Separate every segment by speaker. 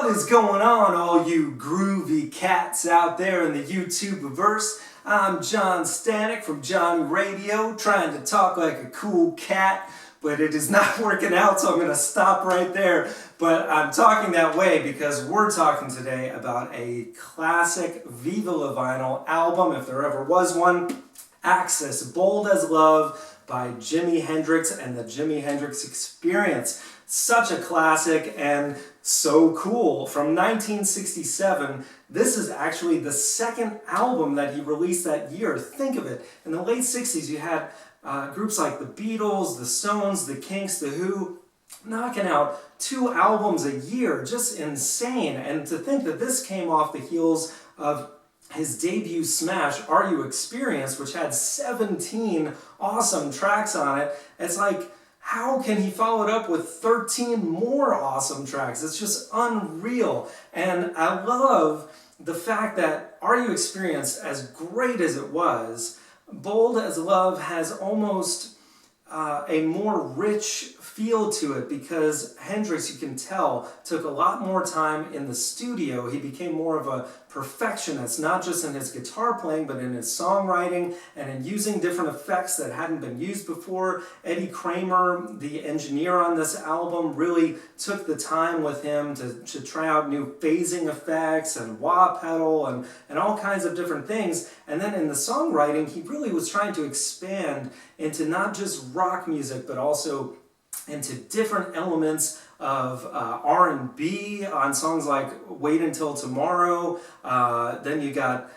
Speaker 1: What is going on, all you groovy cats out there in the YouTube-verse? I'm John Stanek from Johnny Radio, trying to talk like a cool cat, but it is not working out, so I'm going to stop right there. But I'm talking that way because we're talking today about a classic Viva La Vinyl album, if there ever was one, Axis, Bold as Love by Jimi Hendrix and the Jimi Hendrix Experience. Such a classic and so cool. From 1967, this is actually the second album that he released that year. Think of it. In the late 60s, you had groups like the Beatles, the Stones, the Kinks, the Who, knocking out 2 albums a year. Just insane. And to think that this came off the heels of his debut smash, Are You Experienced, which had 17 awesome tracks on it. It's like, how can he follow it up with 13 more awesome tracks? It's just unreal. And I love the fact that Are You Experienced, as great as it was, Bold as Love has almost a more rich feel to it, because Hendrix, you can tell, took a lot more time in the studio. He became more of a perfectionist, not just in his guitar playing, but in his songwriting and in using different effects that hadn't been used before. Eddie Kramer, the engineer on this album, really took the time with him to try out new phasing effects and wah pedal and all kinds of different things. And then in the songwriting, he really was trying to expand into not just rock music, but also into different elements of R&B on songs like Wait Until Tomorrow. Then you got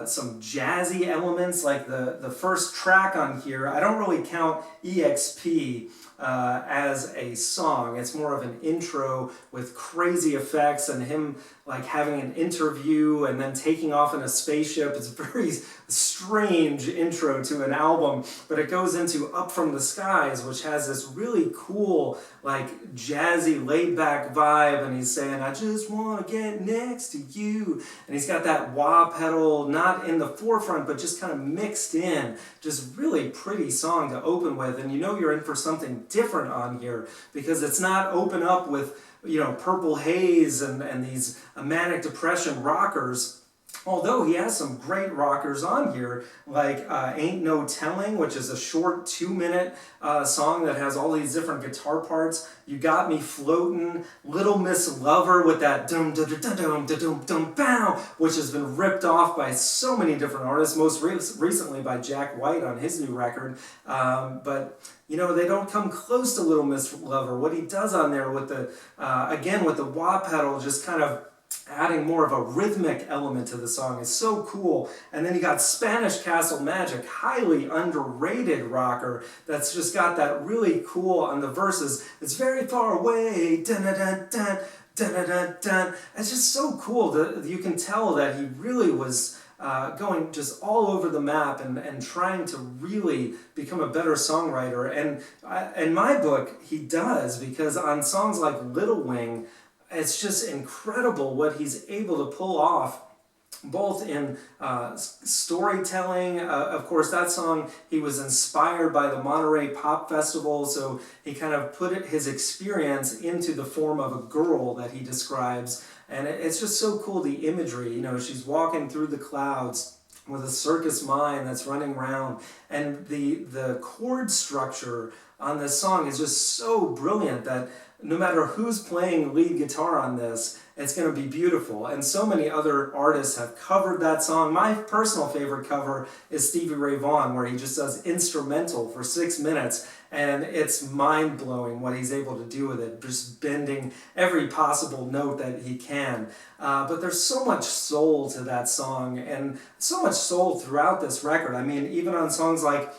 Speaker 1: some jazzy elements, like the first track on here. I don't really count EXP as a song. It's more of an intro with crazy effects and him like having an interview and then taking off in a spaceship. It's a very strange intro to an album, but it goes into Up From the Skies, which has this really cool, like jazzy, laid-back vibe, and he's saying, I just want to get next to you. And he's got that wah pedal, not in the forefront, but just kind of mixed in. Just really pretty song to open with, and you know you're in for something different on here, because it's not open up with, you know, Purple Haze and these manic depression rockers. Although he has some great rockers on here, like Ain't No Telling, which is a short 2-minute song that has all these different guitar parts. You Got Me Floatin', Little Miss Lover with that dum dum dum dum dum dum bow, which has been ripped off by so many different artists, most recently by Jack White on his new record. But you know, they don't come close to Little Miss Lover. What he does on there with the, again with the wah pedal, just kind of adding more of a rhythmic element to the song is so cool. And then you got Spanish Castle Magic, highly underrated rocker that's just got that really cool on the verses. It's very far away, dun dun dun dun dun dun dun. It's just so cool. You can tell that he really was going just all over the map and trying to really become a better songwriter. And in my book, he does, because on songs like Little Wing, it's just incredible what he's able to pull off, both in storytelling. Of course, that song, he was inspired by the Monterey Pop Festival, so he kind of put his experience into the form of a girl that he describes. And it's just so cool, the imagery. You know, she's walking through the clouds with a circus mime that's running around. And the chord structure on this song is just so brilliant that no matter who's playing lead guitar on this, it's going to be beautiful. And so many other artists have covered that song. My personal favorite cover is Stevie Ray Vaughan, where he just does instrumental for 6 minutes, and it's mind-blowing what he's able to do with it, just bending every possible note that he can. But there's so much soul to that song, and so much soul throughout this record. I mean, even on songs like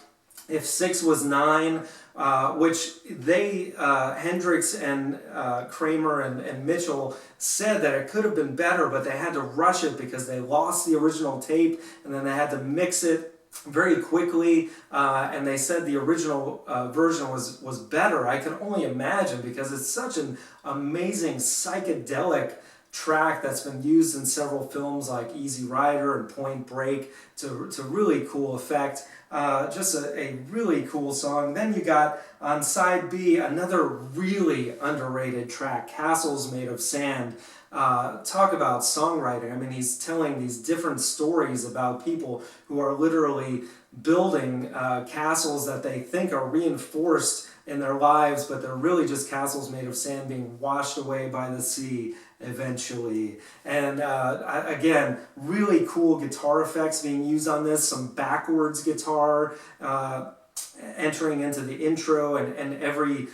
Speaker 1: If 6 Was 9, which they, Hendrix and Kramer and Mitchell said that it could have been better, but they had to rush it because they lost the original tape, and then they had to mix it very quickly, and they said the original version was better. I can only imagine, because it's such an amazing psychedelic track that's been used in several films like Easy Rider and Point Break to really cool effect. Just a really cool song. Then you got on side B another really underrated track, Castles Made of Sand. talk about songwriting. I mean, he's telling these different stories about people who are literally building castles that they think are reinforced in their lives, but they're really just castles made of sand being washed away by the sea eventually. And again, really cool guitar effects being used on this, some backwards guitar entering into the intro and every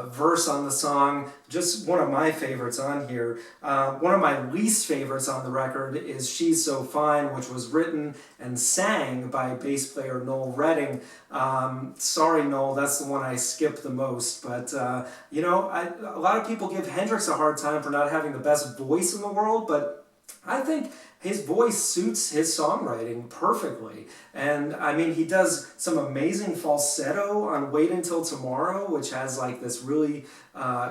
Speaker 1: verse on the song. Just one of my favorites on here. One of my least favorites on the record is She's So Fine, which was written and sang by bass player Noel Redding. Sorry, Noel, that's the one I skip the most. But, you know, a lot of people give Hendrix a hard time for not having the best voice in the world, but I think his voice suits his songwriting perfectly. And I mean, he does some amazing falsetto on Wait Until Tomorrow, which has like this really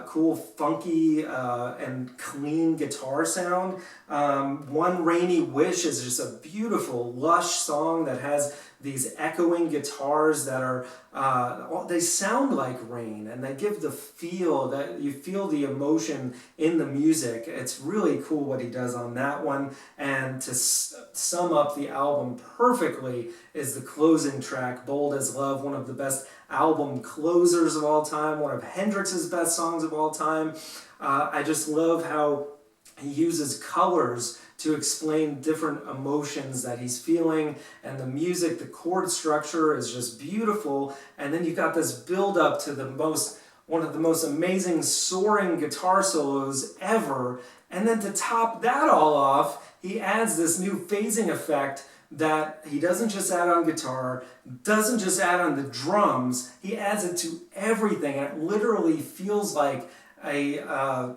Speaker 1: cool, funky, and clean guitar sound. One Rainy Wish is just a beautiful, lush song that has these echoing guitars that are, they sound like rain, and they give the feel that you feel the emotion in the music. It's really cool what he does on that one. And to sum up the album perfectly is the closing track, Bold as Love, one of the best album closers of all time, one of Hendrix's best songs of all time. I just love how he uses colors to explain different emotions that he's feeling, and the music, the chord structure is just beautiful. And then you've got this build up to one of the most amazing soaring guitar solos ever. And then to top that all off, he adds this new phasing effect that he doesn't just add on guitar, doesn't just add on the drums, he adds it to everything. And it literally feels like a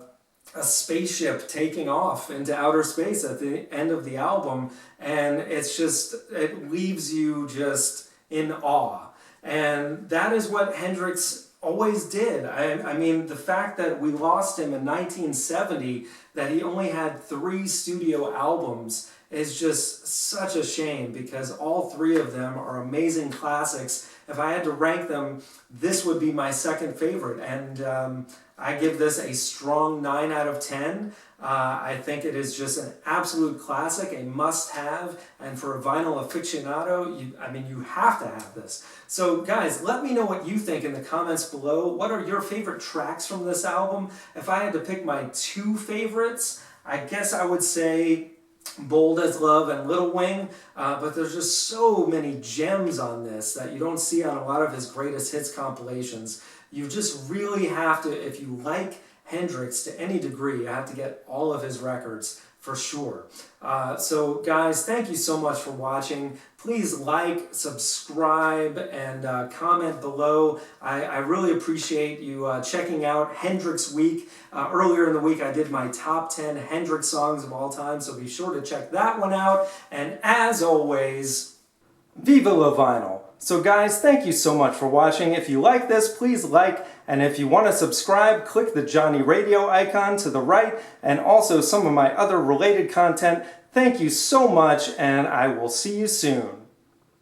Speaker 1: spaceship taking off into outer space at the end of the album. And it's just, it leaves you just in awe. And that is what Hendrix always did. I mean, the fact that we lost him in 1970, that he only had 3 studio albums, is just such a shame, because all 3 of them are amazing classics. If I had to rank them, this would be my second favorite, and I give this a strong 9 out of 10. I think it is just an absolute classic, a must-have, and for a vinyl aficionado, you have to have this. So guys, let me know what you think in the comments below. What are your favorite tracks from this album? If I had to pick my 2 favorites, I guess I would say Bold as Love and Little Wing, but there's just so many gems on this that you don't see on a lot of his greatest hits compilations. You just really have to, if you like Hendrix to any degree, you have to get all of his records for sure. So guys, thank you so much for watching. Please like, subscribe, and comment below. I really appreciate you checking out Hendrix Week. Earlier in the week I did my top 10 Hendrix songs of all time, so be sure to check that one out. And as always, Viva la Vinyl! So guys, thank you so much for watching. If you like this, please like, and if you want to subscribe, click the Johnny Radio icon to the right, and also some of my other related content. Thank you so much, and I will see you soon.